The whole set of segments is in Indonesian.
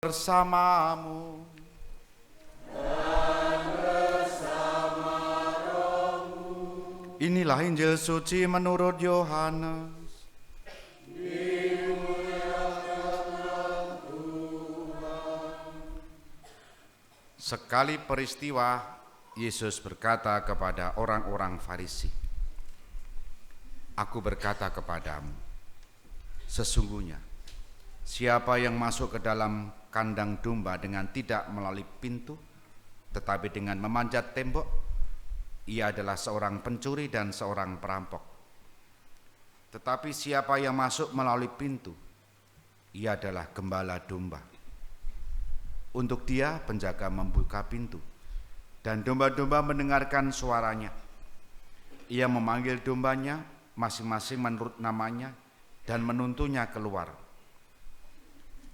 bersamamu. Inilah Injil suci menurut Yohanes. Sekali peristiwa, Yesus berkata kepada orang-orang Farisi, "Aku berkata kepadamu, sesungguhnya siapa yang masuk ke dalam kandang domba dengan tidak melalui pintu, tetapi dengan memanjat tembok, ia adalah seorang pencuri dan seorang perampok. Tetapi siapa yang masuk melalui pintu, ia adalah gembala domba. Untuk dia penjaga membuka pintu, dan domba-domba mendengarkan suaranya. Ia memanggil dombanya masing-masing menurut namanya dan menuntunnya keluar.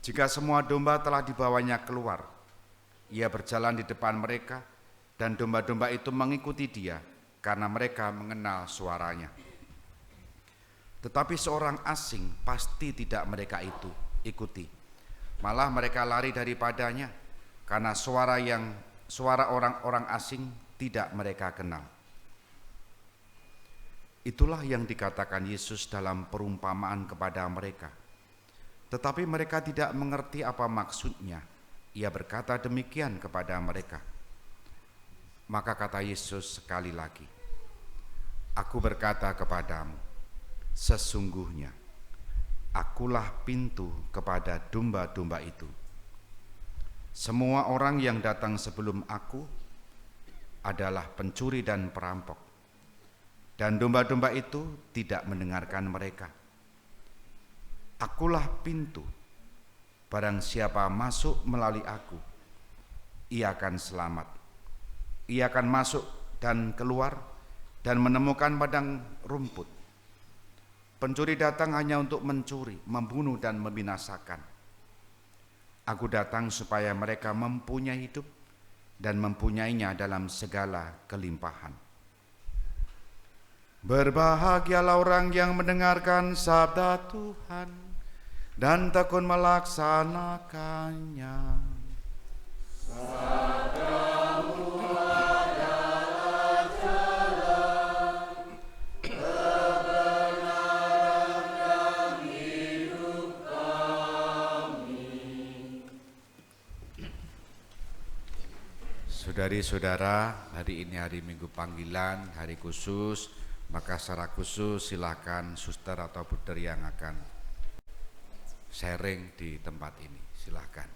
Jika semua domba telah dibawanya keluar, ia berjalan di depan mereka, dan domba-domba itu mengikuti dia karena mereka mengenal suaranya. Tetapi seorang asing pasti tidak mereka itu ikuti. Malah mereka lari daripadanya karena suara orang-orang asing tidak mereka kenal." Itulah yang dikatakan Yesus dalam perumpamaan kepada mereka. Tetapi mereka tidak mengerti apa maksudnya. Ia berkata demikian kepada mereka. Maka kata Yesus sekali lagi, "Aku berkata kepadamu, sesungguhnya akulah pintu kepada domba-domba itu. Semua orang yang datang sebelum aku adalah pencuri dan perampok, dan domba-domba itu tidak mendengarkan mereka. Akulah pintu, barang siapa masuk melalui aku, ia akan selamat. Ia akan masuk dan keluar dan menemukan padang rumput. Pencuri datang hanya untuk mencuri, membunuh dan membinasakan. Aku datang supaya mereka mempunyai hidup dan mempunyainya dalam segala kelimpahan." Berbahagialah orang yang mendengarkan sabda Tuhan dan tekun melaksanakannya. Saudari-saudara, hari ini hari Minggu Panggilan, hari khusus, maka secara khusus silakan suster atau bruder yang akan sharing di tempat ini, silakan.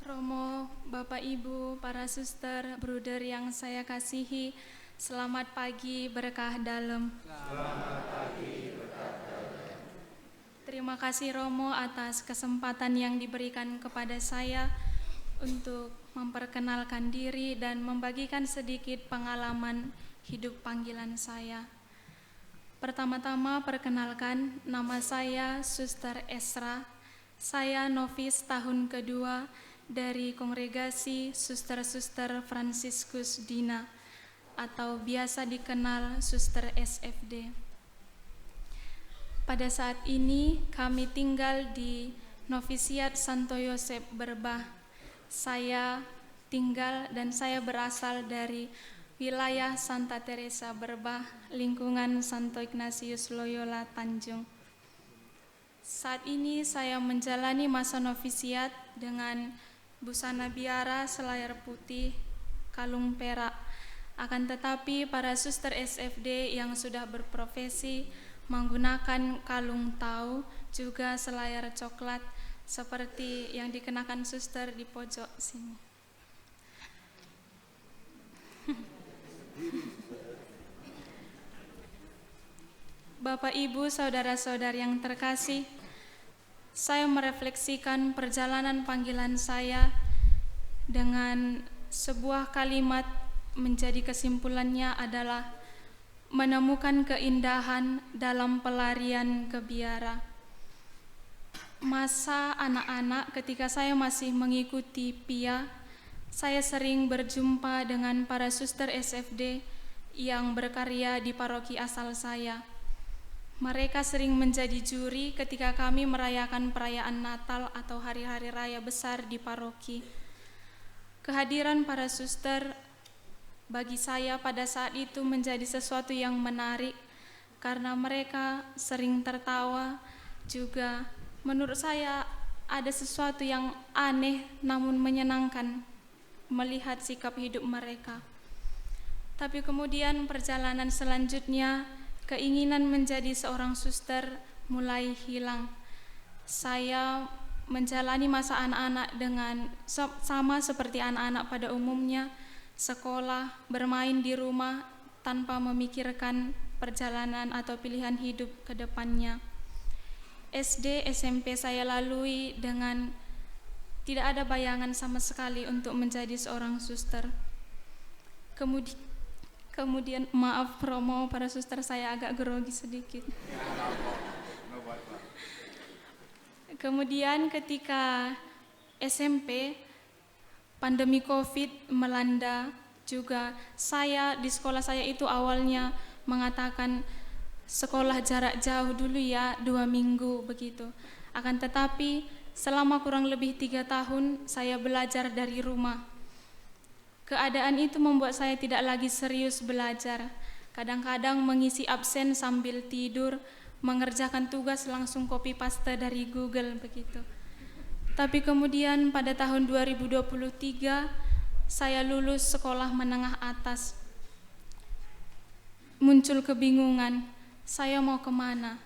Romo, Bapak Ibu, para suster, bruder yang saya kasihi, selamat pagi berkah dalam. Terima kasih Romo atas kesempatan yang diberikan kepada saya untuk memperkenalkan diri dan membagikan sedikit pengalaman hidup panggilan saya. Pertama-tama perkenalkan, nama saya Suster Esra. Saya novis tahun kedua dari kongregasi Suster-Suster Fransiskus Dina atau biasa dikenal Suster SFD. Pada saat ini kami tinggal di Novisiat Santo Yosep Berbah. Saya tinggal dan saya berasal dari wilayah Santa Teresa Berbah, lingkungan Santo Ignatius Loyola Tanjung. Saat ini saya menjalani masa novisiat dengan busana biara, selayar putih, kalung perak. Akan tetapi para suster SFD yang sudah berprofesi menggunakan kalung tau, juga selayar coklat seperti yang dikenakan suster di pojok sini. Bapak, Ibu, saudara-saudari yang terkasih, saya merefleksikan perjalanan panggilan saya dengan sebuah kalimat menjadi kesimpulannya adalah menemukan keindahan dalam pelarian ke biara. Masa anak-anak ketika saya masih mengikuti PIA, saya sering berjumpa dengan para suster SFD yang berkarya di paroki asal saya. Mereka sering menjadi juri ketika kami merayakan perayaan Natal atau hari-hari raya besar di paroki. Kehadiran para suster bagi saya pada saat itu menjadi sesuatu yang menarik karena mereka sering tertawa. Juga menurut saya ada sesuatu yang aneh namun menyenangkan melihat sikap hidup mereka. Tapi kemudian perjalanan selanjutnya, keinginan menjadi seorang suster mulai hilang. Saya menjalani masa anak-anak dengan sama seperti anak-anak pada umumnya, sekolah, bermain di rumah tanpa memikirkan perjalanan atau pilihan hidup ke depannya. SD, SMP saya lalui dengan tidak ada bayangan sama sekali untuk menjadi seorang suster. Kemudian maaf promo para suster, saya agak grogi sedikit. Kemudian ketika SMP, pandemi COVID melanda juga. Saya di sekolah saya itu awalnya mengatakan sekolah jarak jauh dulu ya, 2 minggu begitu. Akan tetapi selama kurang lebih 3 tahun saya belajar dari rumah. Keadaan itu membuat saya tidak lagi serius belajar. Kadang-kadang mengisi absen sambil tidur, mengerjakan tugas langsung copy paste dari Google begitu. Tapi kemudian pada tahun 2023 saya lulus sekolah menengah atas. Muncul kebingungan, saya mau kemana?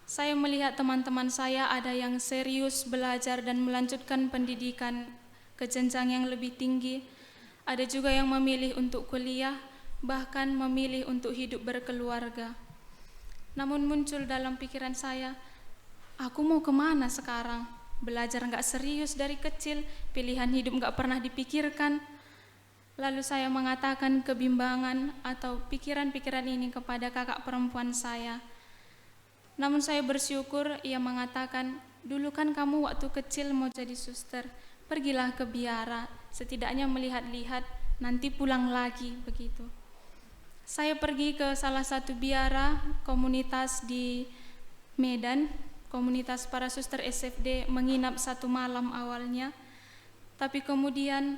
Saya melihat teman-teman saya ada yang serius belajar dan melanjutkan pendidikan ke jenjang yang lebih tinggi. Ada juga yang memilih untuk kuliah, bahkan memilih untuk hidup berkeluarga. Namun muncul dalam pikiran saya, aku mau kemana sekarang? Belajar nggak serius dari kecil, pilihan hidup nggak pernah dipikirkan. Lalu saya mengatakan kebimbangan atau pikiran-pikiran ini kepada kakak perempuan saya. Namun saya bersyukur ia mengatakan, dulu kan kamu waktu kecil mau jadi suster, pergilah ke biara, setidaknya melihat-lihat, nanti pulang lagi begitu. Saya pergi ke salah satu biara komunitas di Medan, komunitas para suster SFD, menginap 1 malam awalnya. Tapi kemudian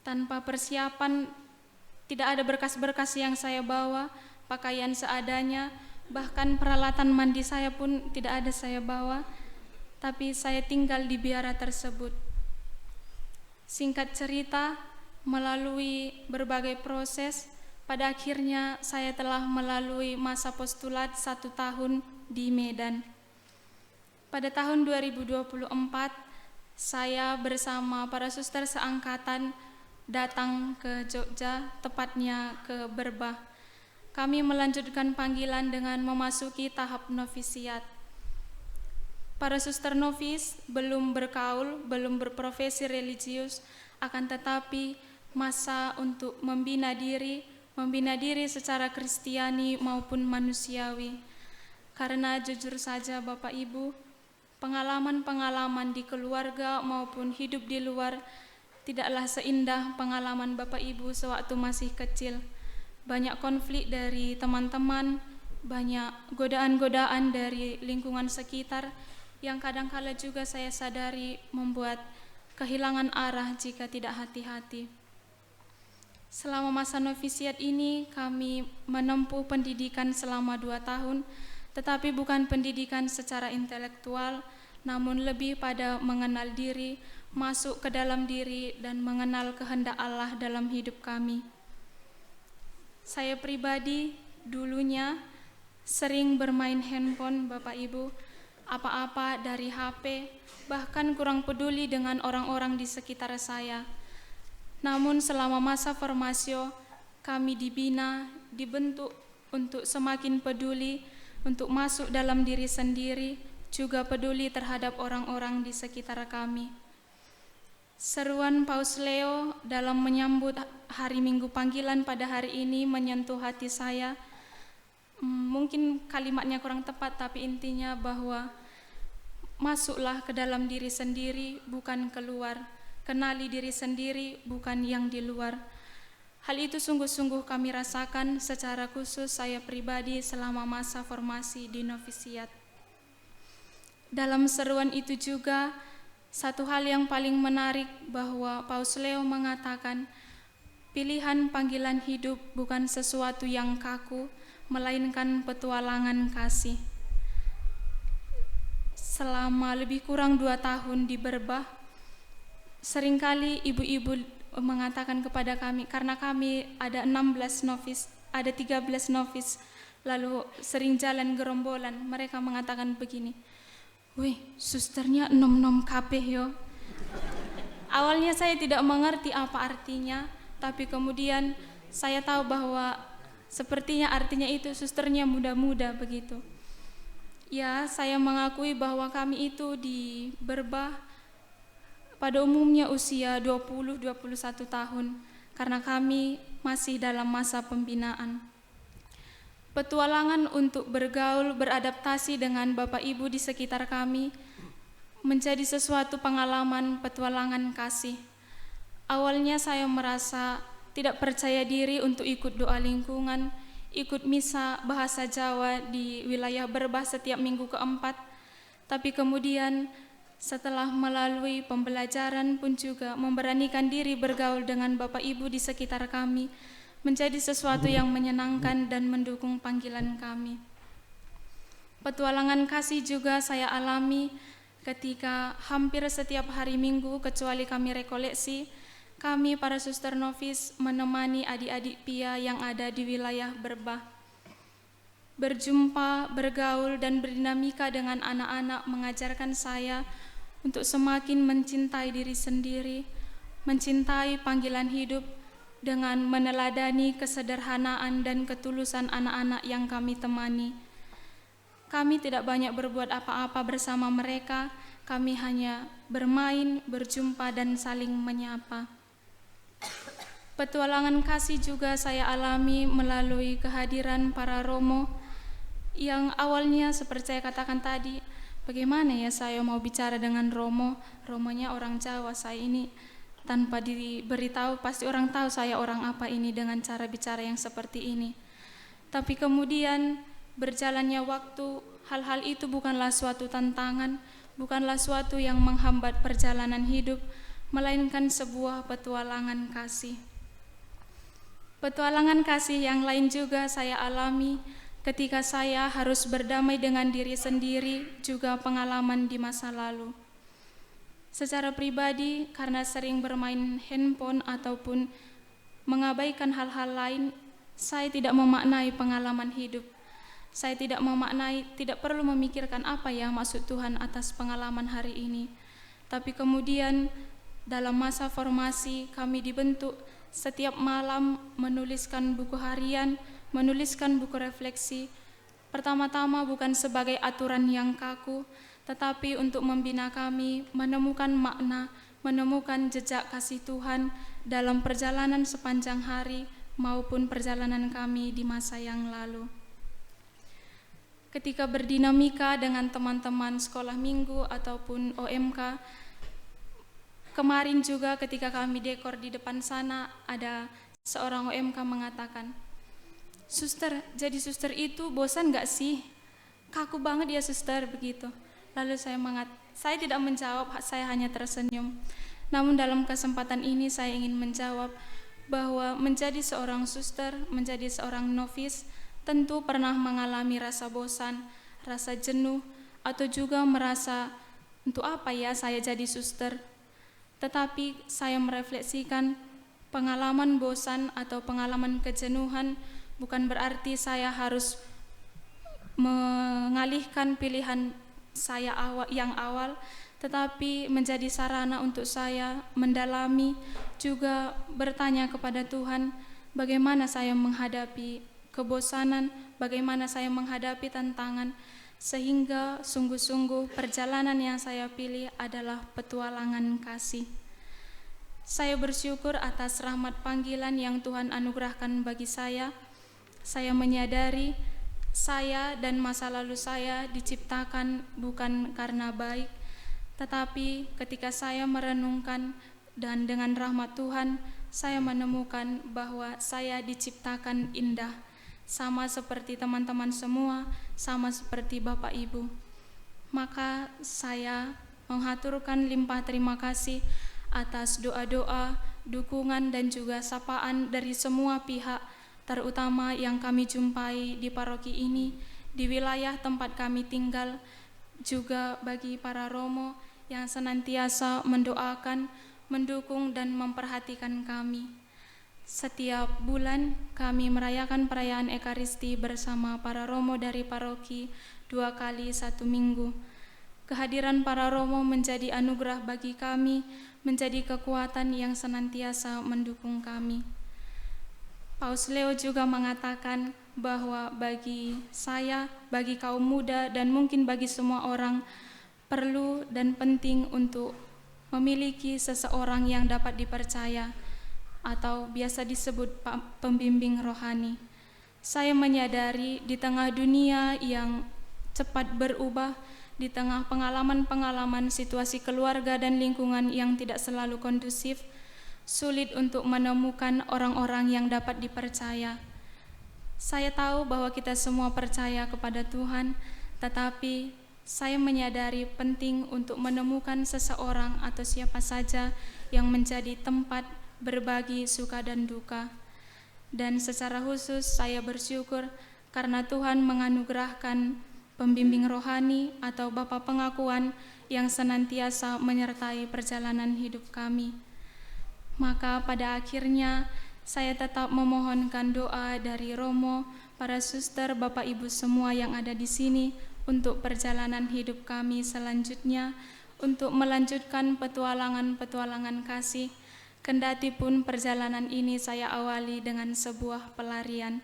tanpa persiapan, tidak ada berkas-berkas yang saya bawa, pakaian seadanya, bahkan peralatan mandi saya pun tidak ada saya bawa, tapi saya tinggal di biara tersebut. Singkat cerita, melalui berbagai proses, pada akhirnya saya telah melalui masa postulat 1 tahun di Medan. Pada tahun 2024, saya bersama para suster seangkatan datang ke Jogja, tepatnya ke Berbah. Kami melanjutkan panggilan dengan memasuki tahap novisiat. Para suster novis belum berkaul, belum berprofesi religius, akan tetapi masa untuk membina diri secara Kristiani maupun manusiawi. Karena jujur saja Bapak Ibu, pengalaman-pengalaman di keluarga maupun hidup di luar tidaklah seindah pengalaman Bapak Ibu sewaktu masih kecil. Banyak konflik dari teman-teman, banyak godaan-godaan dari lingkungan sekitar, yang kadangkala juga saya sadari membuat kehilangan arah jika tidak hati-hati. Selama masa novisiat ini kami menempuh pendidikan selama 2 tahun, tetapi bukan pendidikan secara intelektual, namun lebih pada mengenal diri, masuk ke dalam diri dan mengenal kehendak Allah dalam hidup kami. Saya pribadi dulunya sering bermain handphone Bapak Ibu, apa-apa dari HP, bahkan kurang peduli dengan orang-orang di sekitar saya. Namun selama masa formasio, kami dibina, dibentuk untuk semakin peduli, untuk masuk dalam diri sendiri, juga peduli terhadap orang-orang di sekitar kami. Seruan Paus Leo dalam menyambut hari Minggu Panggilan pada hari ini menyentuh hati saya, mungkin kalimatnya kurang tepat, tapi intinya bahwa masuklah ke dalam diri sendiri, bukan keluar. Kenali diri sendiri, bukan yang di luar. Hal itu sungguh-sungguh kami rasakan secara khusus saya pribadi selama masa formasi di novisiat. Dalam seruan itu juga, satu hal yang paling menarik bahwa Paus Leo mengatakan, pilihan panggilan hidup bukan sesuatu yang kaku, melainkan petualangan kasih. Selama lebih kurang 2 tahun di Berbah, seringkali ibu-ibu mengatakan kepada kami, karena kami ada 16 novis, ada 13 novis, lalu sering jalan gerombolan, mereka mengatakan begini, "Wih, susternya nom-nom kabeh yo." Awalnya saya tidak mengerti apa artinya, tapi kemudian saya tahu bahwa sepertinya artinya itu susternya muda-muda begitu. Ya, saya mengakui bahwa kami itu di Berbah pada umumnya usia 20-21 tahun karena kami masih dalam masa pembinaan. Petualangan untuk bergaul, beradaptasi dengan Bapak Ibu di sekitar kami menjadi sesuatu pengalaman petualangan kasih. Awalnya saya merasa tidak percaya diri untuk ikut doa lingkungan, ikut misa bahasa Jawa di wilayah Berbah setiap minggu keempat, tapi kemudian setelah melalui pembelajaran pun juga memberanikan diri bergaul dengan Bapak Ibu di sekitar kami, menjadi sesuatu yang menyenangkan dan mendukung panggilan kami. Petualangan kasih juga saya alami ketika hampir setiap hari Minggu kecuali kami rekoleksi, kami para suster novis menemani adik-adik Pia yang ada di wilayah Berbah. Berjumpa, bergaul, dan berdinamika dengan anak-anak mengajarkan saya untuk semakin mencintai diri sendiri, mencintai panggilan hidup dengan meneladani kesederhanaan dan ketulusan anak-anak yang kami temani. Kami tidak banyak berbuat apa-apa bersama mereka, kami hanya bermain, berjumpa, dan saling menyapa. Petualangan kasih juga saya alami melalui kehadiran para romo yang awalnya seperti saya katakan tadi, bagaimana ya saya mau bicara dengan romonya orang Jawa, saya ini tanpa diberitahu pasti orang tahu saya orang apa ini dengan cara bicara yang seperti ini. Tapi kemudian berjalannya waktu, hal-hal itu bukanlah suatu tantangan, bukanlah suatu yang menghambat perjalanan hidup, melainkan sebuah petualangan kasih. Petualangan kasih yang lain juga saya alami ketika saya harus berdamai dengan diri sendiri, juga pengalaman di masa lalu. Secara pribadi, karena sering bermain handphone ataupun mengabaikan hal-hal lain, saya tidak memaknai pengalaman hidup. Saya tidak perlu memikirkan apa ya maksud Tuhan atas pengalaman hari ini. Tapi kemudian dalam masa formasi kami dibentuk setiap malam menuliskan buku harian, menuliskan buku refleksi. Pertama-tama bukan sebagai aturan yang kaku, tetapi untuk membina kami menemukan makna, menemukan jejak kasih Tuhan dalam perjalanan sepanjang hari maupun perjalanan kami di masa yang lalu. Ketika berdinamika dengan teman-teman sekolah minggu ataupun OMK, kemarin juga ketika kami dekor di depan sana, ada seorang OMK mengatakan, "Suster, jadi suster itu bosan gak sih? Kaku banget ya suster," begitu. Lalu saya tidak menjawab, saya hanya tersenyum. Namun dalam kesempatan ini saya ingin menjawab bahwa menjadi seorang suster, menjadi seorang novis, tentu pernah mengalami rasa bosan, rasa jenuh, atau juga merasa, untuk apa ya saya jadi suster? Tetapi saya merefleksikan pengalaman bosan atau pengalaman kejenuhan bukan berarti saya harus mengalihkan pilihan saya yang awal, tetapi menjadi sarana untuk saya mendalami, juga bertanya kepada Tuhan, bagaimana saya menghadapi kebosanan, bagaimana saya menghadapi tantangan, sehingga sungguh-sungguh perjalanan yang saya pilih adalah petualangan kasih. Saya bersyukur atas rahmat panggilan yang Tuhan anugerahkan bagi saya. Saya menyadari Saya dan masa lalu saya diciptakan bukan karena baik, tetapi ketika saya merenungkan dan dengan rahmat Tuhan, saya menemukan bahwa saya diciptakan indah, sama seperti teman-teman semua, sama seperti Bapak Ibu. Maka saya menghaturkan limpah terima kasih atas doa-doa, dukungan dan juga sapaan dari semua pihak, terutama yang kami jumpai di paroki ini, di wilayah tempat kami tinggal, juga bagi para romo yang senantiasa mendoakan, mendukung dan memperhatikan kami. Setiap bulan kami merayakan perayaan Ekaristi bersama para romo dari paroki 2 kali 1 minggu. Kehadiran para romo menjadi anugerah bagi kami, menjadi kekuatan yang senantiasa mendukung kami. Paus Leo juga mengatakan bahwa bagi saya, bagi kaum muda dan mungkin bagi semua orang, perlu dan penting untuk memiliki seseorang yang dapat dipercaya atau biasa disebut pembimbing rohani. Saya menyadari di tengah dunia yang cepat berubah, di tengah pengalaman-pengalaman situasi keluarga dan lingkungan yang tidak selalu kondusif, sulit untuk menemukan orang-orang yang dapat dipercaya. Saya tahu bahwa kita semua percaya kepada Tuhan, tetapi saya menyadari penting untuk menemukan seseorang atau siapa saja yang menjadi tempat berbagi suka dan duka. Dan secara khusus saya bersyukur karena Tuhan menganugerahkan pembimbing rohani atau Bapa Pengakuan yang senantiasa menyertai perjalanan hidup kami. Maka pada akhirnya saya tetap memohonkan doa dari Romo, para suster, Bapak Ibu semua yang ada di sini untuk perjalanan hidup kami selanjutnya, untuk melanjutkan petualangan-petualangan kasih. Kendati pun perjalanan ini saya awali dengan sebuah pelarian,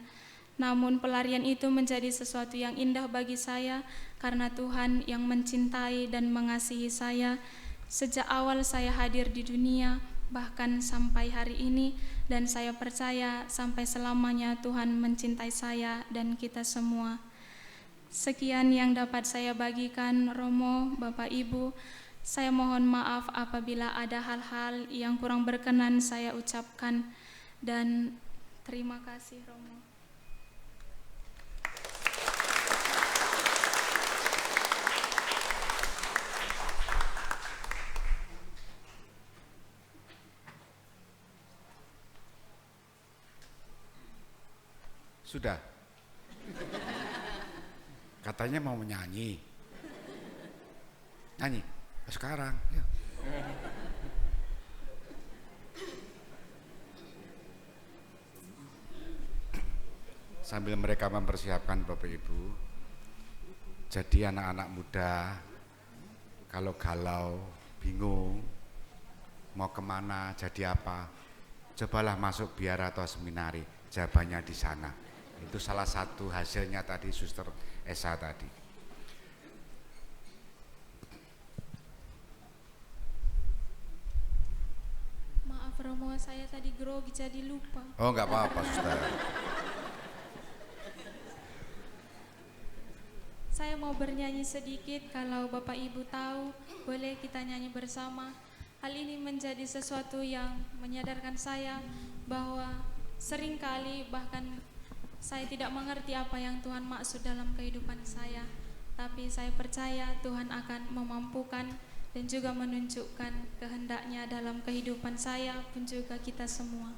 namun pelarian itu menjadi sesuatu yang indah bagi saya karena Tuhan yang mencintai dan mengasihi saya sejak awal saya hadir di dunia, bahkan sampai hari ini, dan saya percaya sampai selamanya Tuhan mencintai saya dan kita semua. Sekian yang dapat saya bagikan, Romo, Bapak Ibu. Saya mohon maaf apabila ada hal-hal yang kurang berkenan saya ucapkan, dan terima kasih, Romo. Sudah. Katanya mau menyanyi. Nyanyi. Sekarang. Ya. Sambil mereka mempersiapkan Bapak Ibu. Jadi anak-anak muda kalau galau, bingung, mau kemana, jadi apa, cobalah masuk biara atau seminari, jawabannya di sana. Itu salah satu hasilnya tadi Suster Esa tadi. Maaf Romo, saya tadi grogi jadi lupa. Oh enggak apa-apa Suster. Saya mau bernyanyi sedikit, kalau Bapak Ibu tahu, boleh kita nyanyi bersama. Hal ini menjadi sesuatu yang menyadarkan saya bahwa seringkali bahkan saya tidak mengerti apa yang Tuhan maksud dalam kehidupan saya. Tapi saya percaya Tuhan akan memampukan dan juga menunjukkan kehendaknya dalam kehidupan saya pun juga kita semua.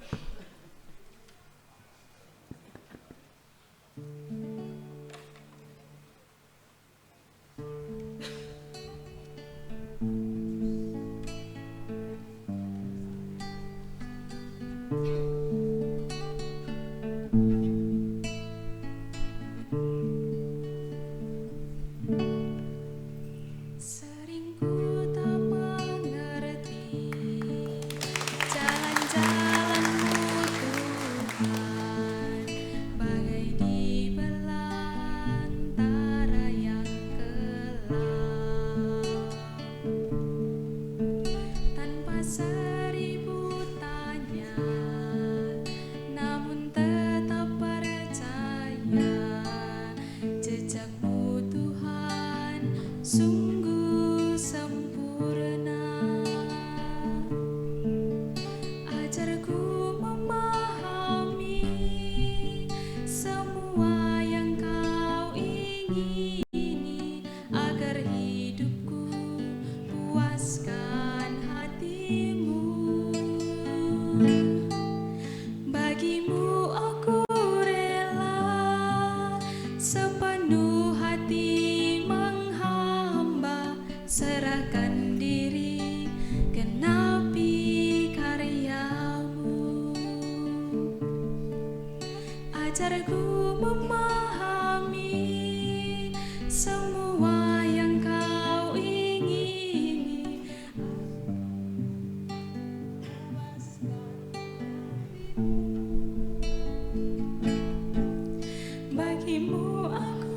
Sering ku tak mengerti jalan-jalanmu sungguh sempurna. Ajarku memahami semua yang kau ingini, agar hidupku puaskan hatimu. Bagimu aku rela sepenuh hati menghamba, serahkan diri genapi karyamu. Ajarku memahami semua yang kau ingini, bagimu aku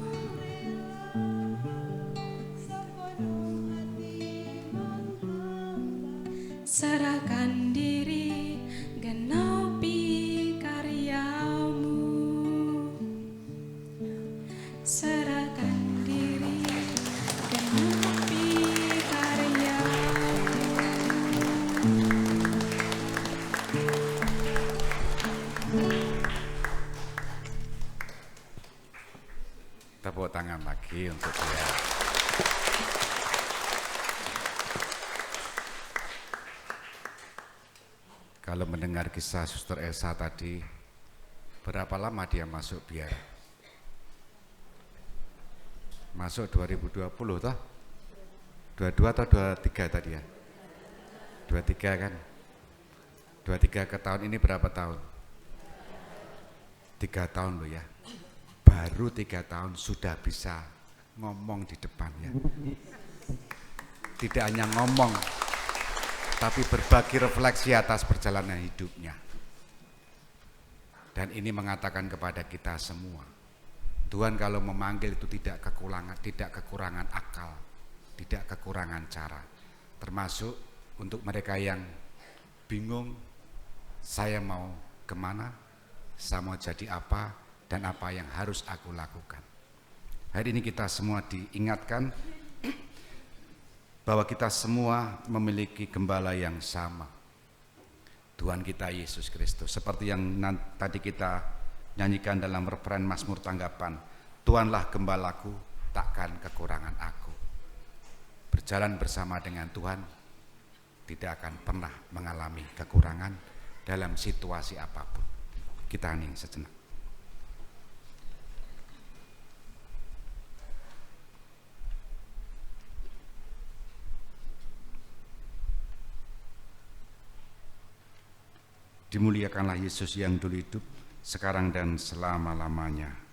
sepenuh hati menghamba, serahkan diri genapi karyamu. Serahkan diri genapi karyamu. Tepuk tangan lagi untuk dia. Kalau mendengar kisah Suster Esa tadi, berapa lama dia masuk biar? Masuk 2020 toh? 22 atau 23 tadi ya? 23 kan? 23 ke tahun ini berapa tahun? 3 tahun loh ya. Baru 3 tahun sudah bisa ngomong di depan ya. Tidak hanya ngomong, tapi berbagi refleksi atas perjalanan hidupnya. Dan ini mengatakan kepada kita semua, Tuhan kalau memanggil itu tidak kekurangan akal, tidak kekurangan cara. Termasuk untuk mereka yang bingung, saya mau kemana, saya mau jadi apa, dan apa yang harus aku lakukan. Hari ini kita semua diingatkan bahwa kita semua memiliki gembala yang sama, Tuhan kita Yesus Kristus. Seperti yang tadi kita nyanyikan dalam referen Mazmur Tanggapan, Tuhanlah gembalaku, takkan kekurangan aku. Berjalan bersama dengan Tuhan tidak akan pernah mengalami kekurangan dalam situasi apapun. Kita hening sejenak. Dimuliakanlah Yesus yang dulu hidup, sekarang dan selama-lamanya.